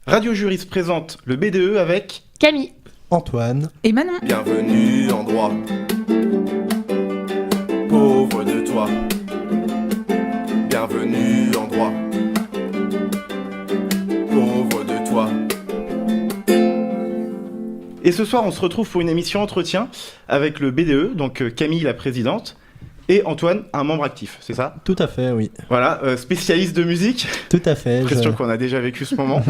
Radio Juris présente le BDE avec Camille, Antoine et Manon. Bienvenue en droit, pauvre de toi. Bienvenue en droit, pauvre de toi. Et ce soir, on se retrouve pour une émission entretien avec le BDE, donc Camille, la présidente, et Antoine, un membre actif, c'est ça ? Tout à fait, oui. Voilà, spécialiste de musique. Tout à fait. Question qu'on a déjà vécu ce moment.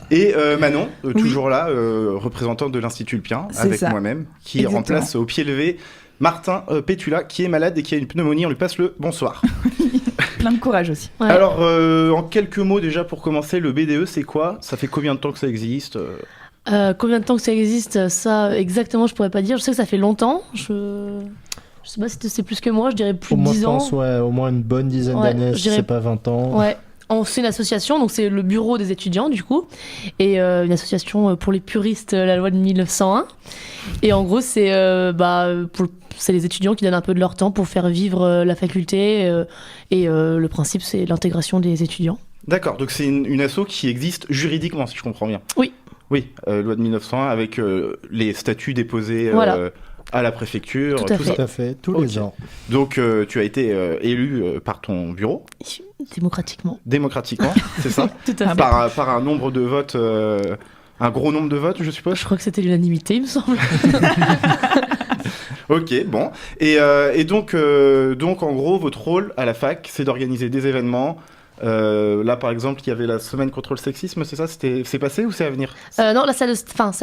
Et Manon, toujours là, représentante de l'Institut Le Pien, C'est avec ça. moi-même, qui Exactement. remplace au pied levé Martin Pétula, qui est malade et qui a une pneumonie. On lui passe le bonsoir. Plein de courage aussi. Ouais. Alors, en quelques mots déjà pour commencer, le BDE, c'est quoi ? Ça fait combien de temps que ça existe ? combien de temps que ça existe, ça exactement je pourrais pas dire. Je sais que ça fait longtemps. Je sais pas si c'est plus que moi, je dirais plus de Moi, 10 je ans. pense, au moins une bonne dizaine Ouais, d'années, je si dirais- c'est pas 20 ans. Ouais. C'est une association, donc c'est le bureau des étudiants du coup, et une association pour les puristes, la loi de 1901. Et en gros, c'est les étudiants qui donnent un peu de leur temps pour faire vivre la faculté, et le principe c'est l'intégration des étudiants. D'accord, donc c'est une asso qui existe juridiquement, si je comprends bien. Oui. Oui, loi de 1901 avec les statuts déposés Voilà. à la préfecture, Tout à fait. Tout à fait, tous Ok. les ans. Donc tu as été élu par ton bureau, Démocratiquement. démocratiquement, c'est ça ? Tout à fait. Par un nombre de votes, un gros nombre de votes, je suppose. Je crois que c'était l'unanimité, il me semble. Ok, bon. Et donc en gros, votre rôle à la fac, c'est d'organiser des événements. Là, par exemple, il y avait la semaine contre le sexisme, c'est ça ? C'est passé ou c'est à venir ? Non, celle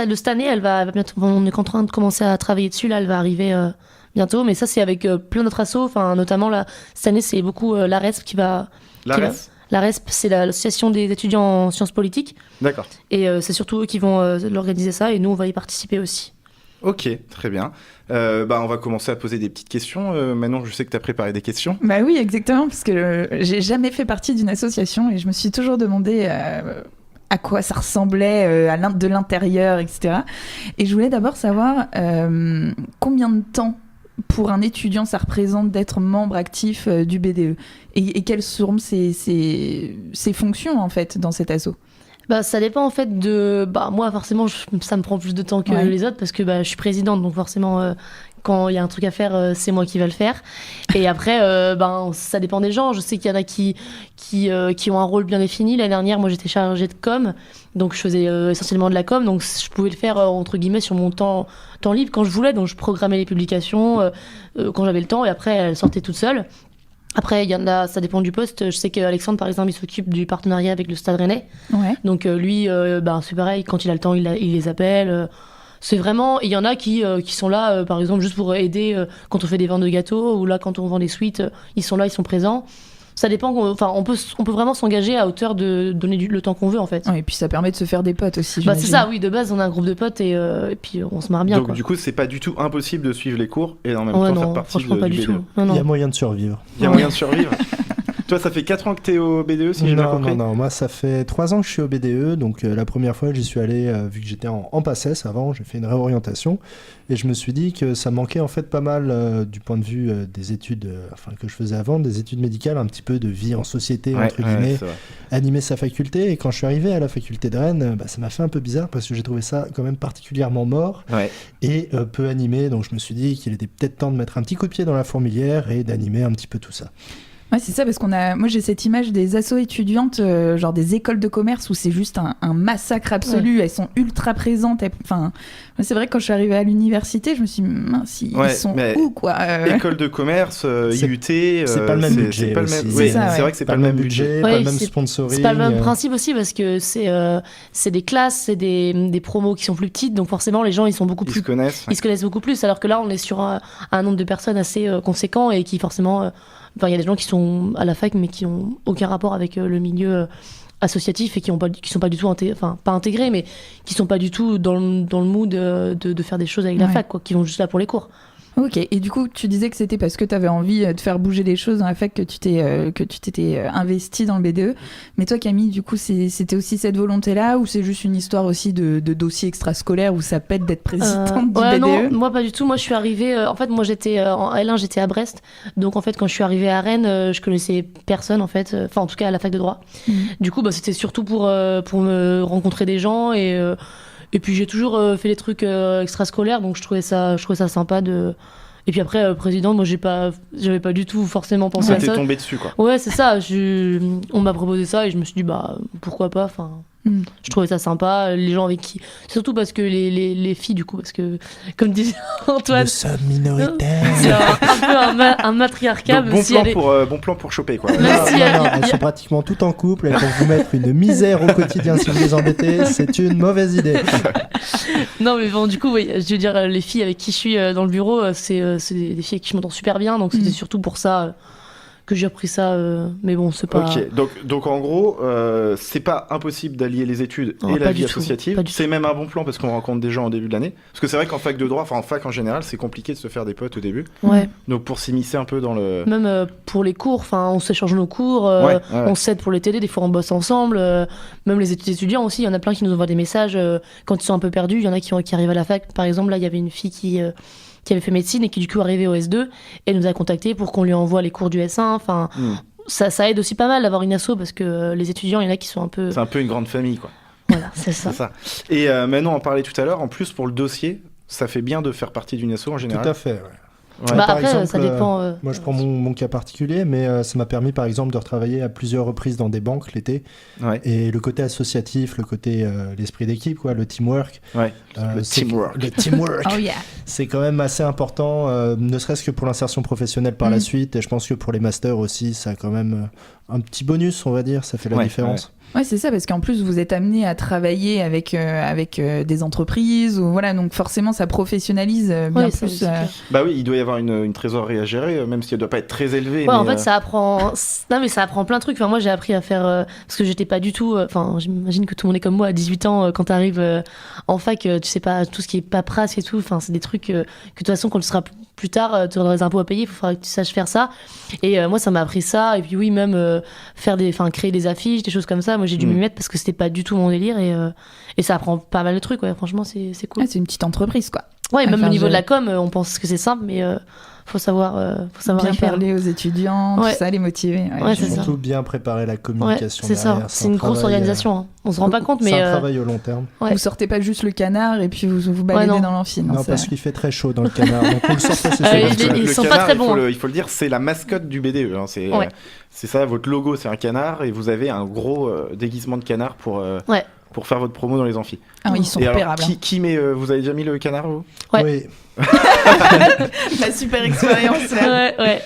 de cette année, elle va bientôt. On est en train de commencer à travailler dessus, là, elle va arriver bientôt. Mais ça, c'est avec plein d'autres assos. Enfin, notamment, là, cette année, c'est beaucoup l'ARESP qui va. L'ARES ? L'ARESP, c'est l'association des étudiants en sciences politiques. D'accord. Et c'est surtout eux qui vont l'organiser ça. Et nous, on va y participer aussi. Ok, très bien. On va commencer à poser des petites questions. Manon, je sais que tu as préparé des questions. Bah oui, exactement, parce que j'ai jamais fait partie d'une association et je me suis toujours demandé à quoi ça ressemblait de l'intérieur, etc. Et je voulais d'abord savoir combien de temps pour un étudiant ça représente d'être membre actif du BDE et quelles seront ses fonctions en fait dans cet asso. Ça dépend en fait de. Moi, forcément, ça me prend plus de temps que Ouais. les autres parce que je suis présidente, donc forcément, quand il y a un truc à faire, c'est moi qui vais le faire. Et après, ça dépend des gens. Je sais qu'il y en a qui ont un rôle bien défini. L'année dernière, moi, j'étais chargée de com, donc je faisais essentiellement de la com, donc je pouvais le faire entre guillemets sur mon temps libre quand je voulais. Donc je programmais les publications quand j'avais le temps, et après, elles sortaient toutes seules. Après, il y en a, ça dépend du poste. Je sais qu'Alexandre, par exemple, il s'occupe du partenariat avec le Stade Rennais. Ouais. Donc lui, c'est pareil, quand il a le temps, il les appelle. C'est vraiment, il y en a qui sont là, par exemple, juste pour aider quand on fait des ventes de gâteaux, ou là, quand on vend des suites, ils sont là, ils sont présents. Ça dépend, on peut vraiment s'engager à hauteur de donner le temps qu'on veut, en fait. Ouais, et puis ça permet de se faire des potes aussi. C'est j'imagine. ça, oui, de base, on a un groupe de potes et puis on se marre bien, Donc quoi. du coup, c'est pas du tout impossible de suivre les cours et en même Ouais, temps faire non, partie franchement, pas du du BDE. tout. Non, Il y a non. moyen de survivre. Il y a moyen de survivre. Toi, ça fait 4 ans que t'es au BDE, si j'ai bien compris. Non, moi ça fait 3 ans que je suis au BDE, donc la première fois j'y suis allé, vu que j'étais en PACES avant, j'ai fait une réorientation, et je me suis dit que ça manquait en fait pas mal du point de vue des études que je faisais avant, des études médicales, un petit peu de vie en société, entre guillemets, c'est vrai. animer sa faculté, et quand je suis arrivé à la faculté de Rennes, ça m'a fait un peu bizarre, parce que j'ai trouvé ça quand même particulièrement mort, Ouais. et peu animé, donc je me suis dit qu'il était peut-être temps de mettre un petit coup de pied dans la fourmilière, et d'animer un petit peu tout ça. Ouais, c'est ça, parce moi j'ai cette image des assos étudiantes, genre des écoles de commerce où c'est juste un massacre absolu, elles sont ultra présentes. C'est vrai que quand je suis arrivée à l'université, je me suis dit, mince, ils sont où, quoi École de commerce, IUT, c'est pas le même budget c'est pas le même. aussi. Oui, C'est ça, c'est ouais. vrai que c'est pas le même budget. pas Ouais, le même c'est- sponsoring. C'est pas le même principe aussi parce que c'est des classes, c'est des promos qui sont plus petites, donc forcément les gens ils sont beaucoup Ils plus, se connaissent. ils se connaissent beaucoup plus, alors que là on est sur un nombre de personnes assez conséquent et qui forcément, il y a des gens qui sont à la fac mais qui ont aucun rapport avec le milieu associatifs et qui sont pas du tout pas intégrés, mais qui sont pas du tout dans le mood de faire des choses avec la Ouais. fac, quoi, qui vont juste là pour les cours. Ok, et du coup, tu disais que c'était parce que tu avais envie de faire bouger les choses dans la fac que tu t'étais investi dans le BDE. Mais toi, Camille, du coup, c'était aussi cette volonté-là ou c'est juste une histoire aussi de dossier extrascolaire où ça pète d'être présidente du BDE? Non, moi pas du tout. Moi, je suis arrivée. En fait, moi, j'étais en L1, j'étais à Brest. Donc, en fait, quand je suis arrivée à Rennes, je connaissais personne, en fait. Enfin, en tout cas, à la fac de droit. Du coup, c'était surtout pour me rencontrer des gens et puis j'ai toujours fait les trucs extrascolaires, donc je trouvais ça sympa de. Et puis après, président, moi j'avais pas du tout forcément pensé à T'es ça. tombé dessus, quoi. Ouais, c'est ça. On m'a proposé ça et je me suis dit pourquoi pas. Enfin, je trouvais ça sympa. Les gens avec qui, surtout parce que les filles, du coup, parce que comme disait Antoine, Nous sommes minoritaires. c'est un peu un matriarcat. Donc, même si elle est- bon plan pour choper, quoi. Même Non, si elle- non, elles sont pratiquement toutes en couple. Elles vont vous mettre une misère au quotidien si vous les embêtez. C'est une mauvaise idée. Non, mais bon, du coup, oui, je veux dire, les filles avec qui je suis dans le bureau, c'est des filles avec qui je m'entends super bien, donc c'était surtout pour ça que j'ai appris ça. Mais bon, c'est pas. Ok, donc en gros, c'est pas impossible d'allier les études Non, et la pas vie du tout, associative. pas du C'est même un bon plan parce qu'on rencontre des gens au début de l'année. Parce que c'est vrai qu'en fac de droit, enfin en fac en général, c'est compliqué de se faire des potes au début. Ouais. Donc pour s'immiscer un peu dans le. Même pour les cours, enfin, on s'échange nos cours, Ouais. on s'aide pour les TD, des fois on bosse ensemble. Même les étudiants aussi, il y en a plein qui nous envoient des messages quand ils sont un peu perdus. Il y en a qui arrivent à la fac. Par exemple, là, il y avait une fille qui avait fait médecine et qui du coup arrivait au S2 et nous a contacté pour qu'on lui envoie les cours du S1. Enfin. Ça aide aussi pas mal d'avoir une asso parce que les étudiants, il y en a qui sont un peu. C'est un peu une grande famille, quoi. Voilà, c'est ça. C'est ça. Et maintenant, on en parlait tout à l'heure. En plus, pour le dossier, ça fait bien de faire partie d'une asso en Tout général. à fait. Ouais. Ouais. Bah par après, exemple, ça dépend. Moi, je prends mon cas particulier, mais ça m'a permis, par exemple, de retravailler à plusieurs reprises dans des banques l'été. Ouais. Et le côté associatif, le côté l'esprit d'équipe, quoi, le teamwork. Ouais. Le c'est- teamwork. Le teamwork. Oh yeah. C'est quand même assez important, ne serait-ce que pour l'insertion professionnelle par la suite. Et je pense que pour les masters aussi, ça a quand même un petit bonus, on va dire. Ça fait la Ouais, différence. Ouais, c'est ça, parce qu'en plus, vous êtes amené à travailler avec des entreprises, ou voilà, donc forcément, ça professionnalisme bien Ouais, ça, plus. c'est clair. Bah oui, il doit y avoir une trésorerie à gérer, même si elle doit pas être très élevée. Ouais, mais, en fait, ça apprend. Non, mais ça apprend plein de trucs. Enfin, moi, j'ai appris à faire. Parce que j'étais pas du tout. Enfin, j'imagine que tout le monde est comme moi à 18 ans. Quand t'arrives en fac, tu sais pas tout ce qui est paperasse et tout. Enfin, c'est des trucs que de toute façon, quand tu seras plus tard, tu auras des impôts à payer. Il faudra que tu saches faire ça. Et moi, ça m'a appris ça. Et puis, oui, même créer des affiches, des choses comme ça. Moi, j'ai dû m'y mettre parce que c'était pas du tout mon délire. Et ça apprend pas mal de trucs. Ouais, franchement, c'est cool. Ouais, c'est une petite entreprise, quoi. Ouais, et à même au faire niveau de gérer. la com, on pense que c'est simple, mais faut savoir Bien y faire. parler aux étudiants, Ouais. tout ça, les motiver. Ouais, c'est ça. Surtout bien préparer la Ouais, communication c'est ça. derrière. C'est une grosse organisation. Hein. On se rend pas compte, mais. C'est un travail au long terme. Ouais. Vous sortez pas juste le canard et puis vous baladez non. dans l'amphi. Non, c'est- parce qu'il fait très chaud dans le canard. Donc on le sortait, c'est Ouais, sûr. ils sont pas canard, très bons, il faut le dire, c'est la mascotte du BDE. Hein. Ouais. C'est ça, votre logo, c'est un canard et vous avez un gros déguisement de canard pour faire votre promo dans les amphis. Ah, ils sont Et alors, repérables. qui met, vous avez déjà mis le canard, vous Ouais. Oui. La super expérience. là. Ouais.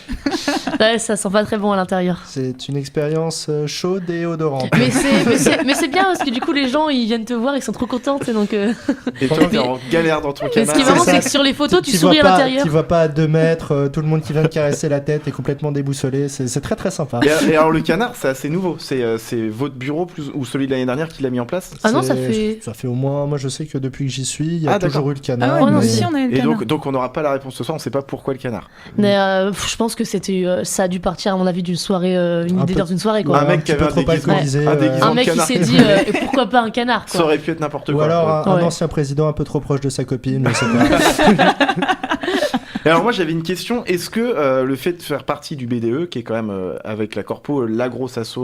Ouais, ça sent pas très bon à l'intérieur. C'est une expérience chaude et odorante. Mais c'est bien parce que du coup, les gens ils viennent te voir, ils sont trop contents. Et donc, Et toi, t'es en galère dans ton mais canard. ce qui est marrant, ça. c'est que sur les photos, tu vois souris à pas- l'intérieur. Tu vois pas à 2 mètres, tout le monde qui vient de caresser la tête est complètement déboussolé. C'est très très sympa. Et alors, le canard, c'est assez nouveau. C'est votre bureau ou celui de l'année dernière qui l'a mis en place Ah non, ça C'est- fait. Ça fait au moins, moi je sais que depuis que j'y suis, il y a Ah, d'accord. toujours eu le canard. Ah ouais, nous mais- aussi, on a eu le Et canard. donc on n'aura pas la réponse ce soir, on sait pas pourquoi le canard. Mais je pense que c'était. Ça a dû partir, à mon avis, d'une soirée, une Un idée peu- dans une soirée, Un quoi. mec petit qui avait peu un trop déguisement. alcoolisé. Un déguisement. Un mec qui canard. s'est dit, et pourquoi pas un canard, Ça quoi. aurait pu être n'importe Ou quoi. alors un Ouais. ancien président un peu trop proche de sa copine, je sais pas. Et alors moi j'avais une question, est-ce que le fait de faire partie du BDE, qui est quand même avec la corpo la grosse asso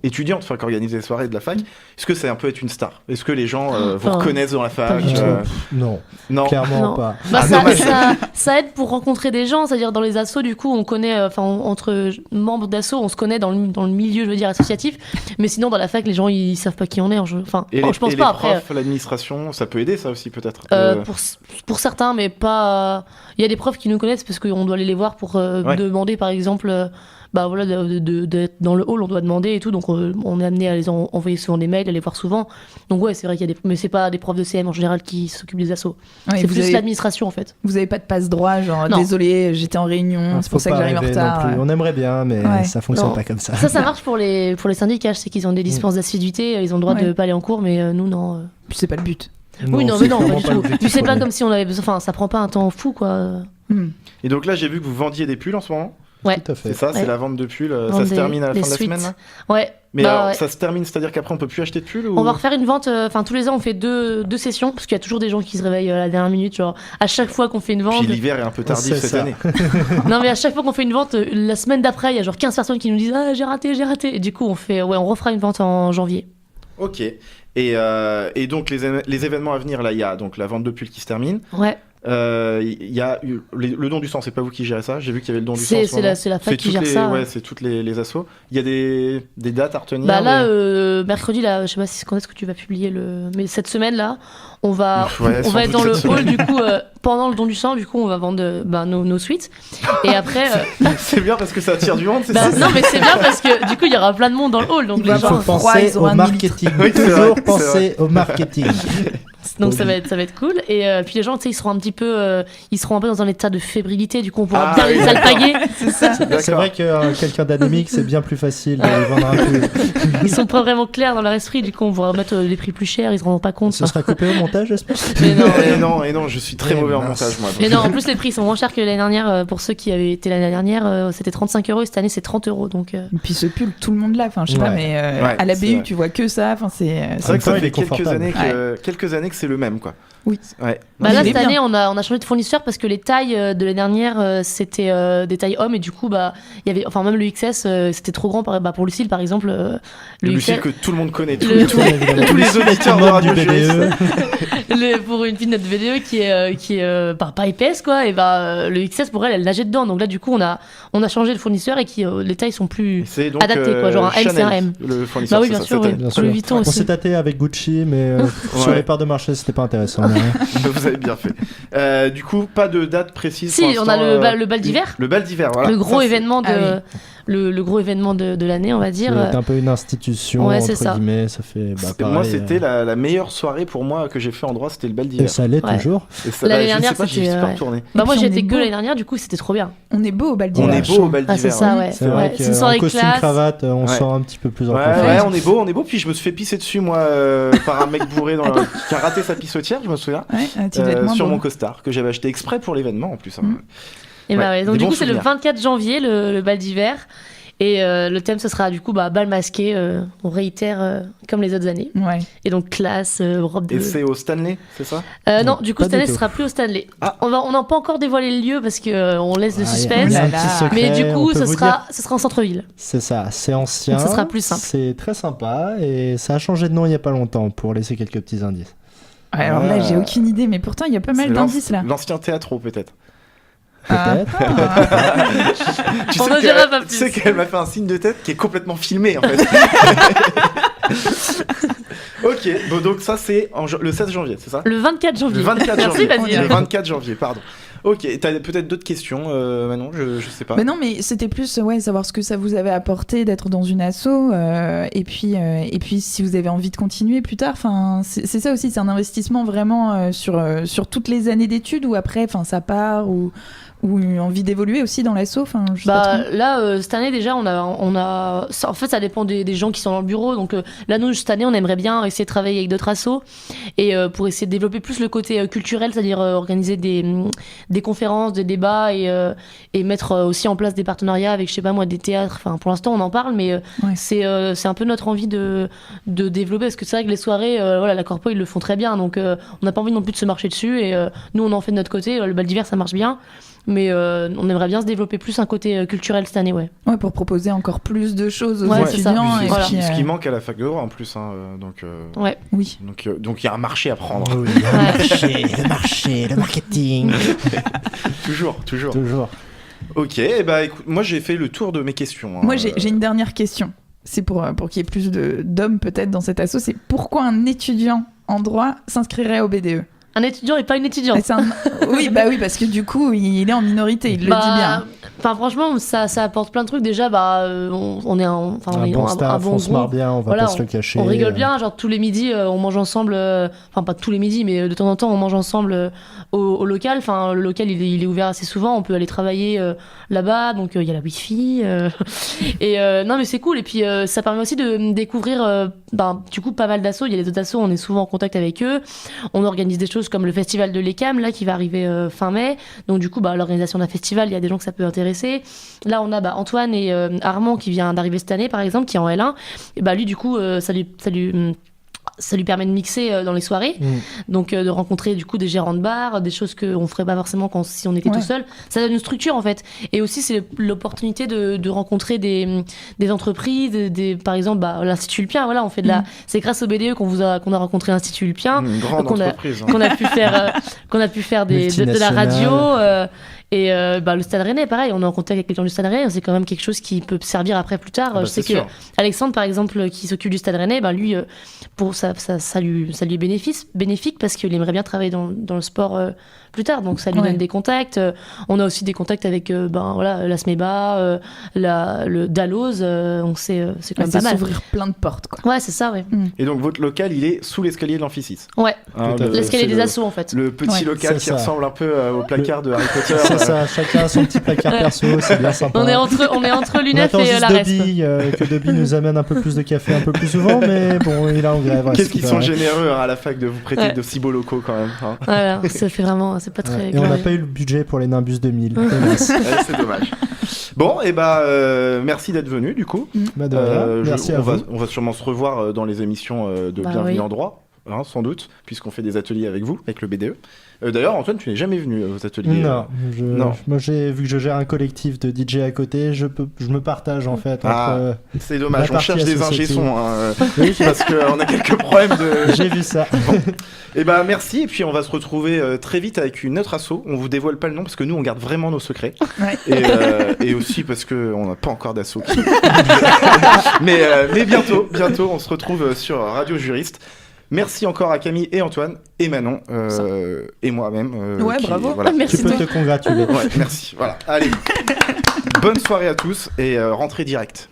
étudiante, enfin qui organise les soirées de la fac, est-ce que c'est un peu être une star? Est-ce que les gens vous Enfin, reconnaissent dans la pas fac du tout. Non, Non. clairement Non. pas. Bah, Ah, ça, dommage. ça aide pour rencontrer des gens, c'est-à-dire dans les assos, du coup, on connaît, entre membres d'assos, on se connaît dans le milieu, je veux dire, associatif, mais sinon, dans la fac, les gens, ils savent pas qui on est. Enfin, Et je pense et pas les après. profs, l'administration, ça peut aider ça aussi peut-être. Pour certains, mais pas. Il y a des profs qui nous connaissent parce qu'on doit aller les voir pour demander, par exemple, bah voilà, d'être dans le hall, on doit demander et tout, donc on est amené à les envoyer souvent des mails, à les voir souvent. Donc ouais, c'est vrai qu'il y a mais c'est pas des profs de CM en général qui s'occupent des assos. Ouais, C'est vous plus avez- l'administration en fait. Vous avez pas de passe droit, genre Non. désolé, j'étais en réunion, c'est Faut pour ça que pas j'arrive en rêver non retard. plus. ouais. On aimerait bien, mais Ouais. ça fonctionne Non. pas comme ça. Ça marche pour les syndicats, je sais qu'ils ont des dispenses d'assiduité, ils ont le droit Ouais. de pas aller en cours, mais nous non. Puis c'est pas le but. Oui, non, mais non, pas vraiment du tout. l'objectif Puis c'est pas premier. comme si on avait besoin. Enfin, ça prend pas un temps fou, quoi. Et donc là, j'ai vu que vous vendiez des pulls en ce moment. Ouais. Tout à fait. C'est ça, Ouais. c'est la vente de pulls. Ça Vendre se termine à la des fin de la suites. semaine là. Ouais. Mais Bah, alors, ouais. ça se termine, c'est-à-dire qu'après on peut plus acheter de pulls ou... On va refaire une vente, enfin tous les ans on fait deux sessions, parce qu'il y a toujours des gens qui se réveillent à la dernière minute, genre à chaque fois qu'on fait une vente. Puis l'hiver est un peu tardif C'est cette ça. année. Non mais à chaque fois qu'on fait une vente, la semaine d'après, il y a genre 15 personnes qui nous disent ah j'ai raté. Et du coup on refera une vente en janvier. Ok. Et donc les événements à venir, là, il y a donc la vente de pulls qui se termine. Ouais. Il y a le don du sang, c'est pas vous qui gérez ça. J'ai vu qu'il y avait le don du sang. en ce C'est moment. la fac C'est qui toutes gère les- ça. Ouais, c'est toutes les assos. Il y a des dates à retenir. Bah là, des- mercredi, là, je sais pas quand est-ce que tu vas publier le. Mais cette semaine là, on va Ouais, on sans va être doute dans le cette hall semaine. du coup pendant le don du sang, du coup on va vendre nos suites. Et après. C'est bien parce que ça attire du monde, c'est Bah, ça. non mais c'est bien parce que du coup il y aura plein de monde dans le hall, donc Il les va Il gens. faut avoir froid, penser ils auront au un marketing. Oui, c'est Toujours vrai, penser au marketing. Donc ça va être cool. Et puis les gens, tu sais, ils seront un peu dans un état de fébrilité. Du coup, on pourra Ah, bien oui, les d'accord. alpaguer. C'est ça. C'est D'accord. vrai que quelqu'un d'anémique, c'est bien plus facile de lui vendre un peu. Ils sont pas vraiment clairs dans leur esprit. Du coup, on pourra mettre des prix plus chers. Ils se rendront pas compte. Ce sera coupé au montage, j'espère. Mais non. Et non, je suis très Eh mauvais en mince. montage, moi. donc. Mais non, en plus, les prix sont moins chers que l'année dernière. Pour ceux qui avaient été l'année dernière, c'était 35 € et cette année, c'est 30 €. Donc, Et puis ce pull, tout le monde l'a. Enfin, je sais pas, Ouais. mais Ouais, à la c'est BU, vrai. tu vois que ça. Enfin, c'est. C'est vrai que En ça même temps, il fait est quelques confortable. quelques années que c'est le même, quoi. Oui. Ouais. bah Il là, est cette bien. année, on a changé de fournisseur parce que les tailles de l'année dernière, c'était des tailles hommes. Et du coup, bah, il y avait, enfin, même le XS, c'était trop grand pour Lucille, par exemple. Le Lucille XS, que tout le monde connaît. Le- Tous les auditeurs de du Radio BDE. pour une fille de notre VDE qui est pas épaisse quoi, et le XS pour elle nageait dedans, donc là du coup on a changé de fournisseur et les tailles sont plus C'est donc adapté, quoi, genre un M, Chanel, c'est un M. le fournisseur. Bah oui, c'est bien ça, sûr, cette oui. année. Bien Louis sûr. Vuitton On aussi. s'est tâté avec Gucci, mais sur Ouais. les parts de marché, c'était pas intéressant. Mais, Vous avez bien fait. Du coup, pas de date précise. Si, pour on a l'instant, le bal d'hiver. Le bal d'hiver, voilà. Le gros Ça, c'est- événement de Ah le gros événement de l'année, on va dire. c'est un peu une institution, Ouais, c'est entre ça. guillemets. Ça fait. Bah, Moi, pareil, c'était la meilleure soirée pour moi que j'ai fait en droit, c'était le bal Et d'hiver. ça l'est Ouais. toujours. Et ça, L'année je sais dernière, pas, j'y c'était, suis pas ouais. retourné. Bah moi puis, j'y on étais est que beau. l'année dernière, du coup c'était trop bien. On est beau au bal On d'hiver. est beau au bal Ah, c'est d'hiver. ça, ouais. ouais. C'est vrai C'est une qu'en soirée costume classe. cravate, on Ouais. sort un petit peu plus en Ouais, confiance. ouais, on est beau. Puis je me suis fait pisser dessus, moi, par un mec bourré qui a raté sa pissotière, je me souviens, Ouais, tu dois être moins sur beau. mon costard, que j'avais acheté exprès pour l'événement en plus. Hein. Mm. Et bah Ouais, ouais, donc des du bons coup c'est le souvenirs. 24 janvier le bal d'hiver. Et le thème ce sera du coup bal masqué, on réitère comme les autres années. Ouais. Et donc classe, robe de... Et c'est au Stanley, c'est ça? Non, du coup Pas cette année du ce tout. sera plus au Stanley. Ah. On n'a pas encore dévoilé le lieu parce que on laisse le Ah, il y a suspense. un là petit là. secret, Mais du on coup peut ce vous sera dire. en centre-ville. C'est ça, c'est ancien. Donc ça sera plus simple. C'est très sympa et ça a changé de nom il y a pas longtemps pour laisser quelques petits indices. Ouais, alors là, j'ai aucune idée, mais pourtant, il y a pas mal C'est d'indices là. L'ancien théâtre, peut-être. Peut-être. Tu On sais n'en qu'elle- dira pas Tu plus. sais qu'elle m'a fait un signe de tête qui est complètement filmé en fait. Ok, bon, donc ça c'est le 16 janvier, c'est ça? Le 24 janvier. Le 24 Merci janvier. Basile. Le 24 janvier, pardon. Ok, t'as peut-être d'autres questions, Manon, je sais pas. Mais non, mais c'était plus savoir ce que ça vous avait apporté d'être dans une asso, et puis si vous avez envie de continuer plus tard. Enfin, c'est ça aussi, c'est un investissement vraiment sur toutes les années d'études, ou après, enfin, ça part, ou une envie d'évoluer aussi dans l'asso. Enfin, je sais pas Bah trop. là cette année déjà on a en fait ça dépend des gens qui sont dans le bureau, donc là nous cette année on aimerait bien essayer de travailler avec d'autres assos et pour essayer de développer plus le côté culturel, c'est-à-dire organiser des conférences, des débats et mettre aussi en place des partenariats avec je sais pas moi des théâtres. Enfin pour l'instant on en parle, mais Ouais. c'est un peu notre envie de développer, parce que c'est vrai que les soirées voilà, la corpo ils le font très bien, donc on n'a pas envie non plus de se marcher dessus, et nous on en fait de notre côté. Le bal d'hiver ça marche bien, mais on aimerait bien se développer plus un côté culturel cette année, ouais. Ouais, pour proposer encore plus de choses aux Ouais, c'est ça. étudiants. Et Voilà. puis, Ce qui manque à la fac de droit en plus, hein, donc Ouais. oui. il y a un marché à prendre. Oui, le marché, le marketing. Toujours. Toujours. Ok, bah écoute, moi j'ai fait le tour de mes questions. hein. Moi, j'ai une dernière question. C'est pour qu'il y ait plus d'hommes peut-être dans cette asso. C'est pourquoi un étudiant en droit s'inscrirait au BDE? Un étudiant et pas une étudiante. Oui, bah oui, parce que du coup, il est en minorité, il le dit bien. Enfin, franchement, ça apporte plein de trucs. Déjà, on est un bon staff, on se marre bien, on va Voilà, pas se le cacher. On rigole bien, genre tous les midis, on mange ensemble. Enfin, pas tous les midis, mais de temps en temps, on mange ensemble au local. Enfin, le local, il est ouvert assez souvent. On peut aller travailler là-bas, donc il y a la wifi. Et non, mais c'est cool. Et puis, ça permet aussi de découvrir, du coup, pas mal d'assos. Il y a les autres assos, on est souvent en contact avec eux. On organise des choses comme le festival de l'ECAM, là, qui va arriver fin mai. Donc, du coup, l'organisation d'un festival, il y a des gens que ça peut intéresser. Là, on a Antoine et Armand qui vient d'arriver cette année, par exemple, qui est en L1. Et lui, du coup, ça lui permet de mixer dans les soirées, donc de rencontrer du coup des gérants de bar, des choses qu'on ferait pas forcément si on était tout seul. Ça donne une structure en fait, et aussi c'est l'opportunité de rencontrer des entreprises, par exemple l'Institut Lupien. Voilà, on fait c'est grâce au BDE qu'on a rencontré l'Institut Lupien, Une grande entreprise. qu'on a pu faire de la radio. Et le Stade Rennais, pareil, on est en contact avec les gens du Stade Rennais, c'est quand même quelque chose qui peut servir après plus tard. Je sais que Alexandre, par exemple, qui s'occupe du Stade Rennais, lui, pour ça lui est bénéfique parce qu'il aimerait bien travailler dans le sport plus tard, donc ça lui donne des contacts. On a aussi des contacts avec la SMEBA, le Dalloz, donc c'est quand même pas mal. S'ouvrir plein de portes, quoi. Ouais, c'est ça, ouais. Et donc votre local, il est sous l'escalier de l'Amphi 6. Ouais, l'escalier des assos en fait. Le petit local qui ressemble un peu au placard de Harry Potter. C'est ça, chacun a son petit placard perso, c'est bien sympa. On est entre l'UNEF et la RESP. Que Dobby nous amène un peu plus de café un peu plus souvent, mais bon, il est en grève. Qu'est-ce qu'ils sont généreux à la fac de vous prêter de si beaux locaux quand même. Hein. Voilà, ça fait vraiment, c'est pas très. Et on n'a pas eu le budget pour les Nimbus 2000. C'est dommage. Bon, et merci d'être venu du coup. Merci à vous. On va sûrement se revoir dans les émissions de Bienvenue en droit. Sans doute, puisqu'on fait des ateliers avec vous, avec le BDE. D'ailleurs, Antoine, tu n'es jamais venu aux ateliers. Non. Moi, vu que je gère un collectif de DJ à côté, je me partage en fait. C'est dommage, on cherche des ingé-sons, oui, parce qu'on a quelques problèmes de... J'ai vu ça. Bon. Et merci, et puis on va se retrouver très vite avec une autre asso. On vous dévoile pas le nom, parce que nous, on garde vraiment nos secrets. Ouais. Et aussi parce qu'on n'a pas encore d'asso. mais bientôt, on se retrouve sur Radio Juriste. Merci encore à Camille et Antoine et Manon et moi-même. Bravo. Voilà. Merci. Tu peux te congratuler. Ouais, merci. Voilà. Allez. Bonne soirée à tous et rentrez direct.